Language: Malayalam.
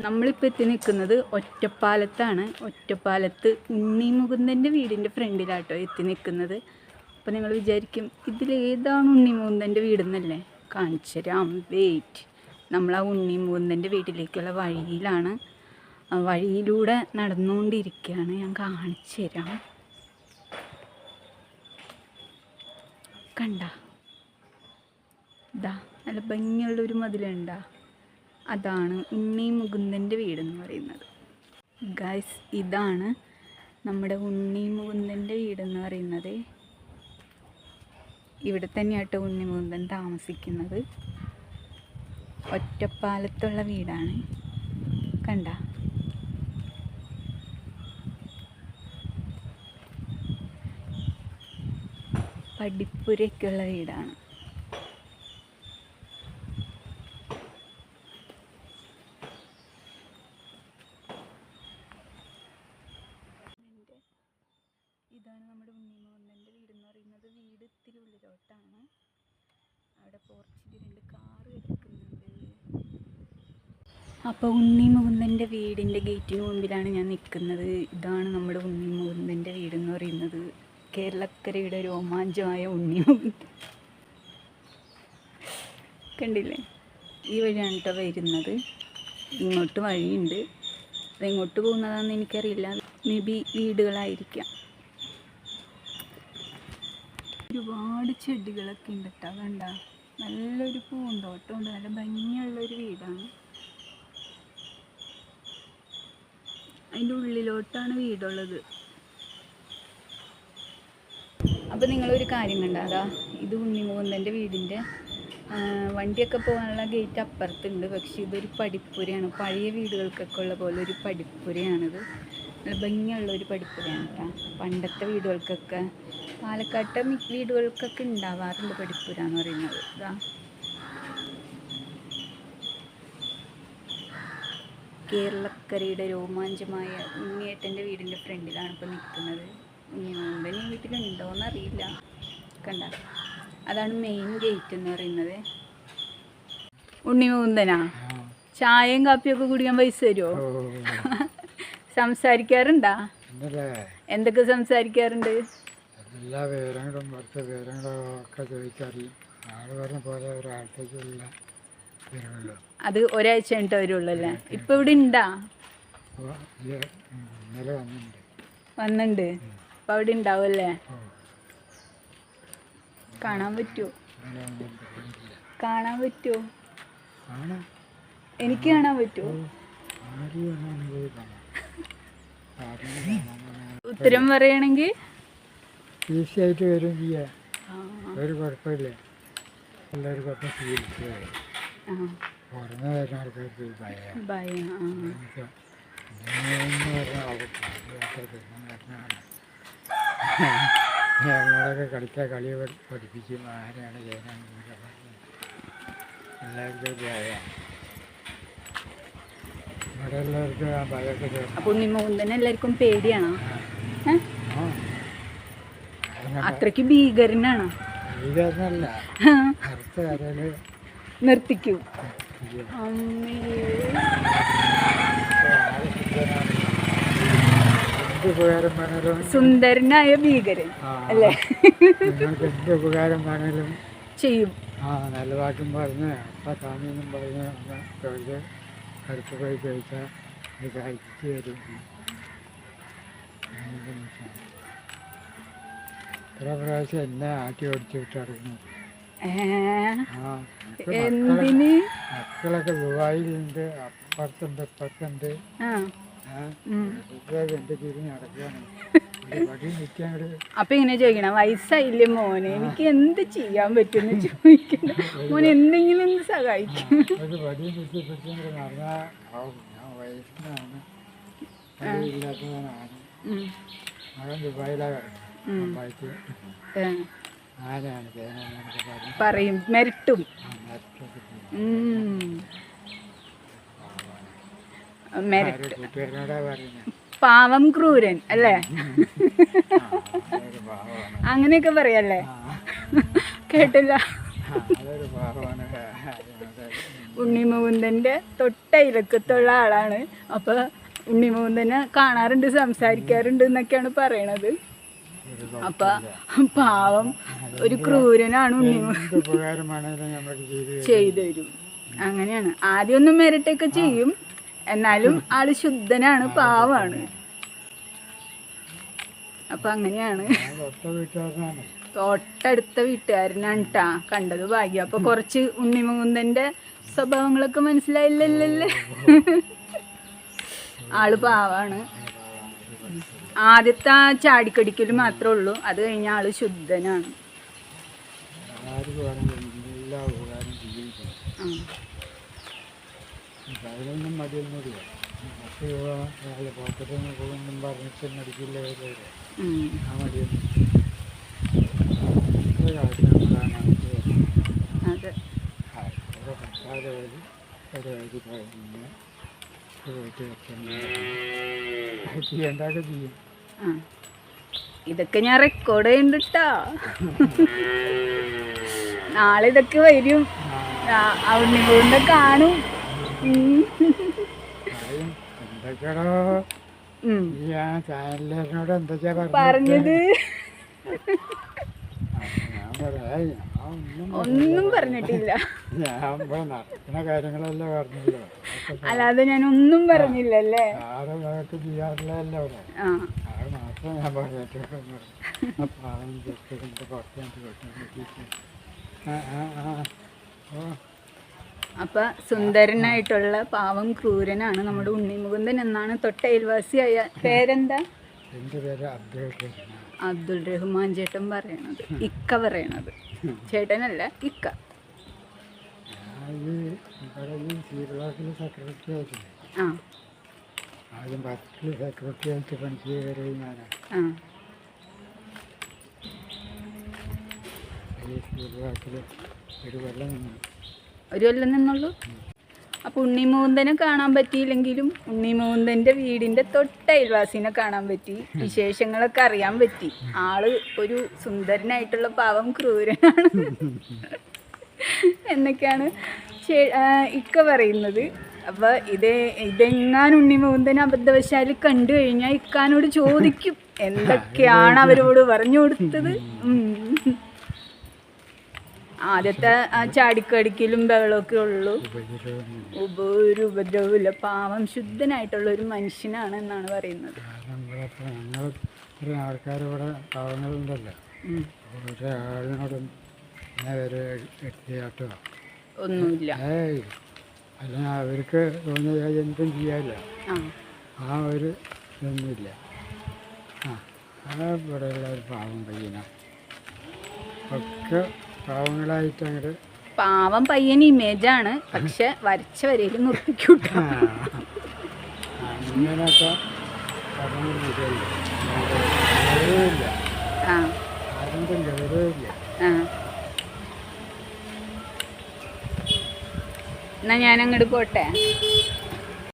നമ്മളിപ്പോൾ എത്തി നിൽക്കുന്നത് ഒറ്റപ്പാലത്താണ്. ഒറ്റപ്പാലത്ത് ഉണ്ണി മുകുന്ദൻ്റെ വീടിൻ്റെ ഫ്രണ്ടിലാട്ടോ എത്തി നിൽക്കുന്നത്. അപ്പോൾ നിങ്ങൾ വിചാരിക്കും ഇതിലേതാണ് ഉണ്ണി മുകുന്ദൻ്റെ വീടെന്നല്ലേ? കാണിച്ചു തരാം, വെയിറ്റ്. നമ്മൾ ആ ഉണ്ണി മുകുന്ദൻ്റെ വീട്ടിലേക്കുള്ള വഴിയിലാണ്. വഴിയിലൂടെ നടന്നുകൊണ്ടിരിക്കുകയാണ്. ഞാൻ കാണിച്ചു തരാം. കണ്ട, ഇതാ നല്ല ഭംഗിയുള്ളൊരു മതിലുണ്ടാ, അതാണ് ഉണ്ണി മുകുന്ദൻ്റെ വീടെന്ന് പറയുന്നത്. ഗൈസ്, ഇതാണ് നമ്മുടെ ഉണ്ണി മുകുന്ദൻ്റെ വീടെന്ന് പറയുന്നത്. ഇവിടെ തന്നെയാട്ടോ ഉണ്ണി മുകുന്ദൻ താമസിക്കുന്നത്. ഒറ്റപ്പാലത്തുള്ള വീടാണ്. കണ്ട, പടിപ്പുരയ്ക്കുള്ള വീടാണ്. ഇതാണ് നമ്മുടെ ഉണ്ണി മുകുന്ദൻ്റെ വീടെന്ന് പറയുന്നത്. വീട് ഇത്തിരി ഉള്ളിലോട്ടാണ്. അവിടെ പോർച്ചിൽ 2 കാറ് കിടക്കുന്നുണ്ട്. അപ്പോൾ ഉണ്ണി മുകുന്ദൻ്റെ വീടിൻ്റെ ഗേറ്റിന് മുമ്പിലാണ് ഞാൻ നിൽക്കുന്നത്. ഇതാണ് നമ്മുടെ ഉണ്ണി മുകുന്ദൻ്റെ വീടെന്ന് പറയുന്നത്. കേരളക്കരയുടെ രോമാഞ്ചമായ ഉണ്ണി മുകുന്ദൻ. കണ്ടില്ലേ? ഈ വഴിയാണ് കേട്ടോ വരുന്നത്. ഇങ്ങോട്ട് വഴിയുണ്ട്. അതെങ്ങോട്ട് പോകുന്നതാണെന്ന് എനിക്കറിയില്ല. മേ ബി വീടുകളായിരിക്കാം. ഒരുപാട് ചെടികളൊക്കെ ഉണ്ട് കേട്ടോ. കണ്ട, നല്ലൊരു പൂന്തോട്ടമുണ്ട്. നല്ല ഭംഗിയുള്ളൊരു വീടാണ്. അതിൻ്റെ ഉള്ളിലോട്ടാണ് വീടുള്ളത്. അപ്പോൾ നിങ്ങളൊരു കാര്യം കണ്ട, അതാ ഇത് ഉണ്ണി മുകുന്ദൻ്റെ വീടിൻ്റെ വണ്ടിയൊക്കെ പോകാനുള്ള ഗേറ്റ് അപ്പുറത്തുണ്ട്. പക്ഷേ ഇതൊരു പടിപ്പുരയാണ്. പഴയ വീടുകൾക്കൊക്കെ ഉള്ള പോലെ ഒരു പടിപ്പുരയാണിത്. നല്ല ഭംഗിയുള്ളൊരു പടിപ്പുരയാണ് കേട്ടോ. പണ്ടത്തെ വീടുകൾക്കൊക്കെ, പാലക്കാട്ടെ വീടുകൾക്കൊക്കെ ഉണ്ടാവാറുണ്ട് പടിപ്പുര എന്ന് പറയുന്നത്. ഇതാ കേരളക്കരയുടെ രോമാഞ്ചമായ ഉണ്ണിയേട്ടൻ്റെ വീടിൻ്റെ ഫ്രണ്ടിലാണ് ഇപ്പോൾ നിൽക്കുന്നത്. ഉണ്ണി മുകുന്ദൻ ഈ വീട്ടിലുണ്ടോയെന്നറിയില്ല. കണ്ട, അതാണ് മെയിൻ ഗേറ്റ് എന്ന് പറയുന്നത്. ഉണ്ണി മുകുന്ദനാ ചായയും കാപ്പിയൊക്കെ കുടിക്കാൻ പൈസ തരുമോ? സംസാരിക്കാറുണ്ടാ? എന്തൊക്കെ സംസാരിക്കാറുണ്ട്? എല്ലാ വിവരങ്ങളും കുറച്ച് വിവരങ്ങളും ഒക്കെ ചോദിച്ചറിയും. ആൾ പറഞ്ഞ പോലെ ഒരാഴ്ചക്കുള്ള വരുള്ളൂ. അത് ഒരാഴ്ച കഴിഞ്ഞിട്ട് വരുള്ളൂ അല്ലേ? ഇപ്പം ഇവിടെ ഉണ്ടാ? ഇന്നലെ വന്നിട്ടുണ്ട്. അപ്പം അവിടെ ഉണ്ടാവുമല്ലേ? കാണാൻ പറ്റുമോ? കാണാൻ പറ്റുമോ? എനിക്ക് കാണാൻ പറ്റുമോ? ഉത്തരം പറയണമെങ്കിൽ ഈസി ആയിട്ട് വരും ചെയ്യാം. ഒരു കുഴപ്പമില്ല. എല്ലാവരും കുഴപ്പം സ്വീകരിച്ചു. പുറമെ വരുന്ന ആൾക്കാർക്ക് ഭയം. ഞങ്ങളൊക്കെ കളിക്കാൻ കളി പഠിപ്പിക്കും. ആരെയാണ് ചെയ്യാനെന്നൊക്കെ പറഞ്ഞു എല്ലാവർക്കും ഭയം. ഇവിടെ എല്ലാവർക്കും ആ ഭയമൊക്കെ ചേർന്നു. അപ്പോൾ ഉണ്ണി മുകുന്ദൻ എല്ലാവർക്കും പേടിയാണോ? അത്രയ്ക്ക് ഭീകരനാണോ? ഭീകരനല്ല, അടുത്ത കരയിൽ നിർത്തിക്കൂ. സുന്ദരനായ ഭീകരൻ അല്ലേ? നിങ്ങൾക്ക് എന്ത് ഉപകാരം വേണേലും ചെയ്യും. നല്ല വാക്കും പറഞ്ഞ് അപ്പം സ്വാമിയൊന്നും പറഞ്ഞ് ചോദിച്ച് അടുത്ത് പോയി ചോദിച്ചാൽ ഇത് അയച്ചു തരും. ഇത്ര പ്രാവശ്യം എന്നെ ആട്ടി ഓടിച്ചു വിട്ടിറങ്ങി. എന്തിന്? മക്കളൊക്കെ ദുബായിലുണ്ട്, അപ്പുറത്തുണ്ട് ഇപ്പുറത്തുണ്ട്. എൻ്റെ തിരിഞ്ഞ് നടക്കുകയാണ്. അപ്പൊ ഇങ്ങനെ ചോദിക്കണം, വയസ്സായില്ലേ മോനെ, എനിക്ക് എന്ത് ചെയ്യാൻ പറ്റുമെന്ന് ചോദിക്കണം. മോനെ എന്തെങ്കിലും ഒന്ന് സഹായിക്കും. ഒരു വടിയും കുത്തിപ്പിടിച്ചുകൊണ്ട് നടന്നാൽ ഞാൻ വയസ്സിനാണ്, ഇല്ലാത്തവനാണ്. മകൻ ദുബായിലാണ് കിടക്കുന്നത്. ആരാണ് പറയും, മെരട്ടും. കൂട്ടുകാരനോടാ പറയുന്നത്. പാവം ക്രൂരൻ അല്ലേ? അങ്ങനെയൊക്കെ പറയല്ലേ? കേട്ടില്ല. ഉണ്ണിമുകുന്ദൻ്റെ തൊട്ടയിലക്കത്തുള്ള ആളാണ്. അപ്പോൾ ഉണ്ണിമുകുന്ദനെ കാണാറുണ്ട്, സംസാരിക്കാറുണ്ട് എന്നൊക്കെയാണ് പറയണത്. അപ്പം പാവം ഒരു ക്രൂരനാണ് ചെയ്തു തരും. അങ്ങനെയാണ്. ആദ്യമൊന്നും മെരട്ടൊക്കെ ചെയ്യും, എന്നാലും ആള് ശുദ്ധനാണ്, പാവാണ്. അപ്പം അങ്ങനെയാണ്. തൊട്ടടുത്ത വീട്ടുകാരനാണ് ട്ടാ കണ്ടത്. ഭാഗ്യം. അപ്പോൾ കുറച്ച് ഉണ്ണിമുകുന്ദൻ്റെ സ്വഭാവങ്ങളൊക്കെ മനസ്സിലായില്ലല്ലേ. ആള് പാവാണ്. ആദ്യത്തെ ആ ചാടിക്കടിക്കൽ മാത്രമേ ഉള്ളൂ, അത് കഴിഞ്ഞ ആള് ശുദ്ധനാണ്. അതെ. ഇതൊക്കെ ഞാൻ റെക്കോർഡ് ചെയ്യുന്നുണ്ടാ. നാളെ ഇതൊക്കെ വരും, ഉണ്ണിമുകുന്ദനെ കാണും. പറഞ്ഞത് ഒന്നും പറഞ്ഞിട്ടില്ല. കാര്യങ്ങളല്ലേ പറഞ്ഞല്ലോ, അല്ലാതെ ഞാൻ ഒന്നും പറഞ്ഞില്ലല്ലേ. അപ്പൊ സുന്ദരനായിട്ടുള്ള പാവം ക്രൂരനാണ് നമ്മുടെ ഉണ്ണിമുകുന്ദൻ എന്നാണ് തൊട്ടയൽവാസിയായ. പേരെന്താ? എൻ്റെ പേര് അബ്ദുൾ റഹ്മാൻ ചേട്ടൻ പറയണത്, ഇക്ക പറയണത്. ചേട്ടനല്ല, ഇക്ക. ആദ്യം ഫസ്റ്റിൽ സെക്രട്ടറി ആയിട്ട് പണിക്ക് കയറി ഞാനാണ്. ഒരു കൊല്ലം നിന്നുള്ളൂ. അപ്പോൾ ഉണ്ണിമുകുന്ദനെ കാണാൻ പറ്റിയില്ലെങ്കിലും ഉണ്ണിമുകുന്ദൻ്റെ വീടിൻ്റെ തൊട്ടയൽവാസിനെ കാണാൻ പറ്റി, വിശേഷങ്ങളൊക്കെ അറിയാൻ പറ്റി. ആള് ഒരു സുന്ദരനായിട്ടുള്ള പാവം ക്രൂരനാണ് എന്നൊക്കെയാണ് ഇക്ക പറയുന്നത്. അപ്പോൾ ഇതെങ്ങാനും ഉണ്ണിമുകുന്ദൻ അബദ്ധവശാൽ കണ്ടു കഴിഞ്ഞാൽ ഇക്കാനോട് ചോദിക്കും എന്തൊക്കെയാണ് അവരോട് പറഞ്ഞു കൊടുത്തത്. ആദ്യത്തെ ആ ചാടിക്കടിക്കലും ബഹളമൊക്കെ ഉള്ളൂ, ഒരു ഉപദ്രവമില്ല. പാവം ശുദ്ധനായിട്ടുള്ള ഒരു മനുഷ്യനാണ് എന്നാണ് പറയുന്നത്. ആൾക്കാരിവിടെ പാവങ്ങളുണ്ടല്ലോ, ഒരാളിനോടും ഒന്നുമില്ല. അല്ല, അവർക്ക് തോന്നിയ എന്തും ചെയ്യാമല്ലോ, ആ ഒരു ഇതൊന്നുമില്ല. ഇവിടെയുള്ള ഒരു പാവം പയ്യനാണ്. ഒക്കെ പാവങ്ങളായിട്ട് അങ്ങോട്ട് പാവം പയ്യന് ഇമേജാണ്, പക്ഷെ വരച്ച വരയിൽ നിർത്തിക്കൂട്ട. അങ്ങനെയൊക്കെ ഗൗരവമില്ല, ആരെങ്കിലും ഗൗരവമില്ല. എന്നാ ഞാൻ അങ്ങോട്ട് പോട്ടെ.